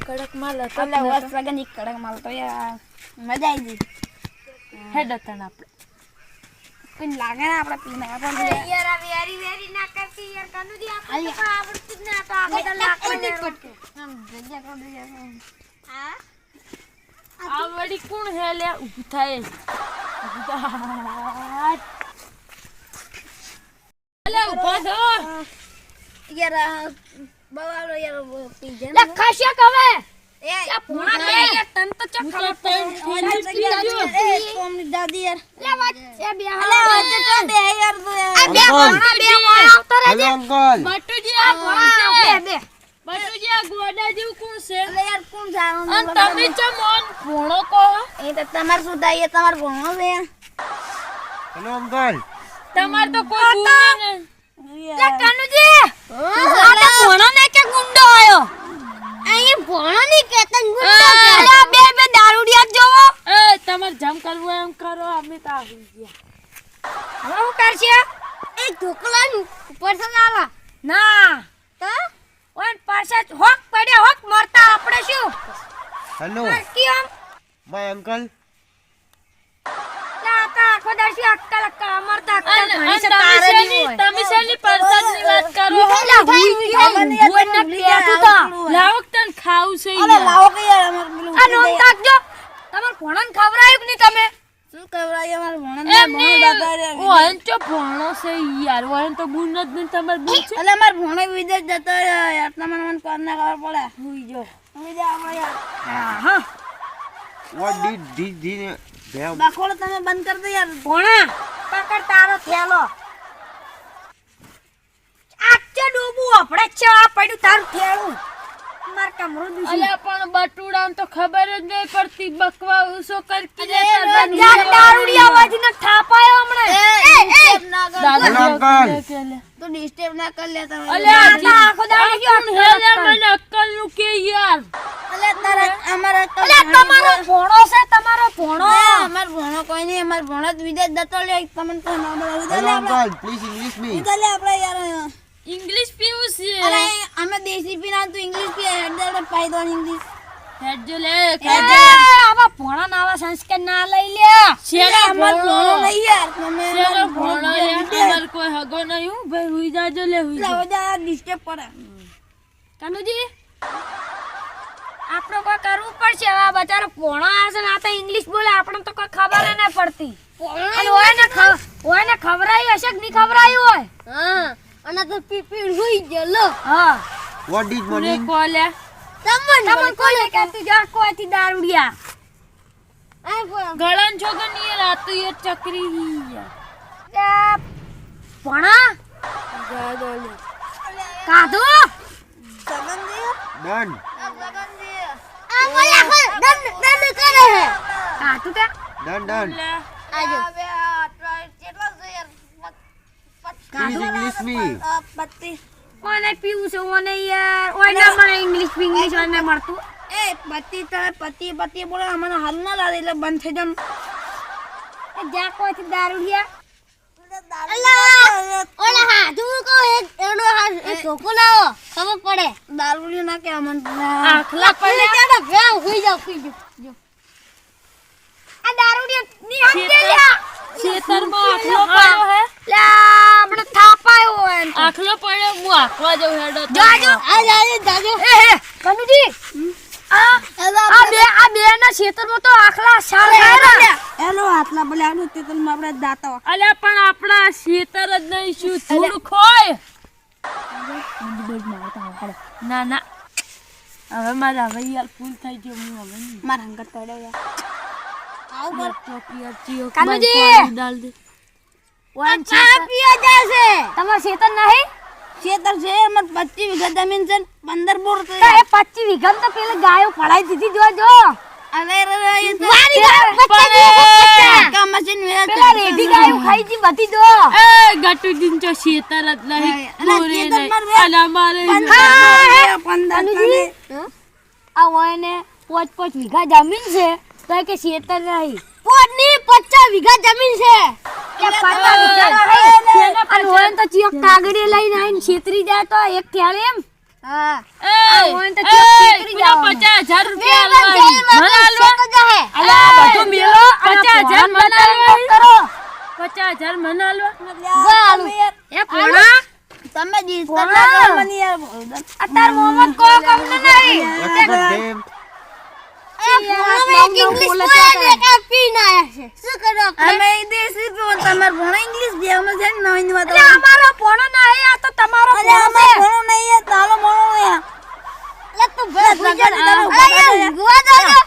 કડક માલ હતો અલે વસ વગન એક કડક માલ તો યાર મજા આવી ગઈ. હેડ તન આપણે કોઈ લાગે ને આપણે પીને પણ યાર આ વેરી ના કરતી યાર કનુજી આપણે તો આવડતું જ ના તો આપણે લાકડ પટકે આમ જગ્યા કોડ યાર. હા આ વડી કોણ હે લે ઊભું થાય અલે ઊભો થો યાર બવાલો યાર પી જાય લે ખાશા કવે એ પોણા બે યાર તન તો ચક ખબર કોમની દાદી યાર લે વાત એ બે અલે આજે તો બે યાર આ બે પોણા બે આવતો રે હેલો અંકલ બટુજી આ કોણ છે બે બટુજી આ ગોડા જેવું કોણ છે અલે યાર કોણ જાણો અને તમે ચમોન ભોણો કહો એ તો તમાર શું થાય તમાર ભણો છે હેલો અંકલ તમાર તો કોઈ ભૂલ નહીં લે કનુજી આ તો પોણો ને કે ગુંડો આયો અહીં પોણો ની કેતન ગુંડો કે અલે બે બે દારૂડિયા જોવો એ તમાર જમ કરવું એમ કરો અમે તો આવી ગયા હવે હું કરશે એ ઢોકલા ઉપર થી આલા ના તો ઓન પાસે હોક પડ્યા હોક મરતા આપણે શું હેલો કી આમ માય અંકલ લાતા આખો દર્શી અક્કલ અક્કલ મરતા અક્કલ અને ઘણી છે તમે તારે શેની- નહીં હોય તમે શેની પરસાદની વાત કરો લા ભાઈ ભૂલ ને પેટું તો લાવો કે તને ખાવું છે અલે યાર. લાવો કે યાર અમાર પેલું આ નોમ તાકજો તમાર ભણન ખવરાયું કે નહીં તમે શું કવરાય અમાર ભણો એમ ભણો દાદા રે ઓન તો ભણો છે યાર ઓન તો ગુણ જ નહીં તમાર ગુણ છે અલે અમાર ભણો વિદેશ જતો રહ્યો યાર તમને મને કોણ ના ખબર પડે હુઈ જો વિદેશ આપણે યાર હા વોટ ડીડ ધી બખોડો તમે બંધ કરી દો યાર ભણા પકડ તારો થેલો આચો ડૂબું આપણે છે આ પડ્યું તારું થેલું માર કમરો દુસી અલ્યા પણ બટુડાને તો ખબર જ નહીં પડતી બકવા ઉસો કરકી અરે લેતા રોજ જાન દારૂડિયા વાજીને ઠાપાયો હમણે ડિસ્ટર્બ ના કર દાદા હેલો જેવો અંકલ. કે લે. તો ડિસ્ટર્બ ના કર લે તમે અલ્યા આ આખો દાડો ગયો કોણ હેલે મને અક્કલનું કે યાર અલે તારા અમારા તો અલે તમારો ભણો છે તમારો ભણો અમાર ભણો કોઈ નહીં અમાર ભણો જ વિદેશ જતો લે તમને તો ના બોલાવી દો હેલો લે આપણે અંકલ પ્લીઝ ઇંગ્લિશ મી લે આપણે યાર ઇંગ્લિશ પીવું છે અરે અમે દેશી પીના તો ઇંગ્લિશ પી હેડ પાઈ ઇંગ્લિશ હેડ જો લે એ આવા ભણા નાવા સંસ્કાર ના લઈ લે શેરો અમાર ભણો ભણો નહીં યાર તમે શેરો ભણો યાર અમાર કોઈ હગો નહીં હું ભાઈ હુઈ જાજો લે હુઈ જા લાવો જા ડિસ્ટર્બ પડે કનુજી આપણો કોઈ કરવું પડશે હવે આ બચારો ભણો આવશે ને આ તો ઇંગ્લિશ બોલે આપણે તો કોઈ ખબર ન પડતી અને ઓયને ખવરાયું હશે કે નહીં ખવરાયું હોય હા અને તો પીપીડ હોઈ ગયો હા વોટ ડીડ રે મની કોલે તમને કોને કહેતી જા કોઈથી દારૂડિયા ગળન છોકન ની યાર આ તો યાર ચકરી હી યાર ભણા ગાડો લે કાધું સગન દે ડન સગન દે આ બોલા દંડ કરે હે કાધું કે ડન લે આજો હવે કેટલા છે યાર પ્લીઝ ઇંગ્લિશ મી પત્તી કોને પીવું છે ઓને યાર ઓને મને ઇંગ્લિશ ઓને મળતું એ પતિ બોલે મને હાલ ના લાગે એટલે બંધ થઈ જમ એ જા કોઈથી દારૂડિયા ઓલા હાથું કો એનો એક ધોકો લાવો ખબર પડે દારૂ ના કે અમન આખલા પડે ચાલો ભેવ હોઈ જાવ જો આ દારૂડિયા ની હંગે લ્યા ખેતરમાં આખલો પડ્યો હે લા આપણે થાપાયો હોય એમ તો. આખલો પડ્યો હું આખવા જઉં હેડો તો. જાજો જાજો એ કનુજી આ બે ના ખેતરમાં તો આખલા સાલ ખાયરા હેલો હાથલા બોલે આનું તે તને આપણે દાતા અલ્યા પણ આપણા ખેતર જ નહીં શું થોડું ખોય ના ના હવે મારા હવે યાર ફૂલ થઈ ગયો હું હવે નહીં. માર હંગત પડ્યો યાર આવું કર ચોકી અરચી કાનુજી! ડાલ દે ચા પીવા જશે તમાર ખેતર નહીં ખેતર છે મત 25 વીઘા જમીન છે 15 બોર છે તો એ 25 વીઘામાં તો પેલે ગાયો ફળાઈ દીધી જોજો અરે રે એ તો વારી ગાયો કામ મશીન મેં પેલા રેડી ગાયો ખાઈ જી બધી જો એ ગટુજીન ચો ખેતર જ નહીં અલા, પૂરે ખેતર નહીં. માર વે. અલા મારે 15 આ ઓયને 5 વીઘા જમીન છે તો એ કે ખેતર નહીં 50 વીઘા જમીન છે કે 50 વીઘા નહીં અને ઓયને તો ચિયોક કાગડી લઈને આવીને છેતરી જાય તો એક થેળ એમ હા એ ઓયને તો ચિયોક છેતરી જાવ 50,000 રૂપિયા આલવા. અલા બધું મેલો. 50,000 મને આલવા. કરો 50,000 મને આલવા. એ પોણા તમે disturb ના કરો મને યાર. અતાર મોહમ્મદ કો કમને નહીં What's the name? અમે દેશી પીવો તમે ભણો ઇંગ્લિશ બે અમે છે ને નવી વાત અલા અમારો પોણો નહીં આ તો તમારો અલે પોણો અમાર છે ભણો નહીં યાર તાલો ભણો યાર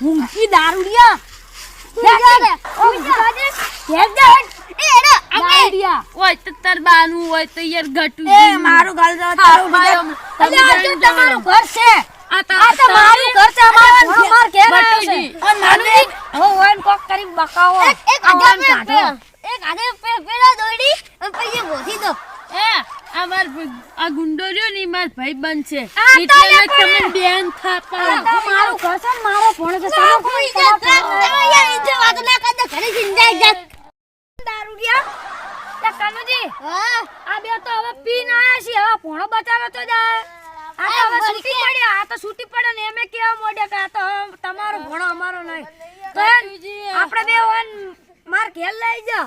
ઊંઘી દારૂડિયા દારૂડિયા ઓય તો તાર બાનું હોય તો યાર ઘટું. એ મારું ગાલ જાવ તારું બીજા અલા આ તો તમારું ઘર છે આ તો આ તો મારું ઘર છે અમારો પોણો માર ઘેર આવ્યો છે બટુજી. ઓન મારું હવે ઓન કોક કરી બકાવો એક એ આ માર આ ગુંડો રહ્યો ને ઈ માર ભાઈ બનશે. આ તો એટલે યાર તમે પણ- બેન થાપા. મારું ઘર છે ને મારો પોણો છે તમે કોઈ દારૂડિયા લે કાનુજી આ બે તો હવે પીને આયા છે હવે પોણો બચાવે તો જાય આ તો હવે છૂટી પડે આ તો છૂટી પડે ને એમે કેવા મોડે કે આ તો હવે તમારો ભણો અમારો નહીં તો આપણે બે ઓન માર ઘેર લઈ જા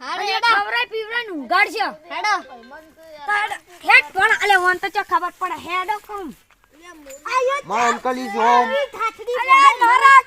અને ખવરાય પીવરાય ઊંઘાડશે હેડ પણ અલે ઓન તો ચો ખબર પડે હેડો કોમ My uncle is home. અલે નવરા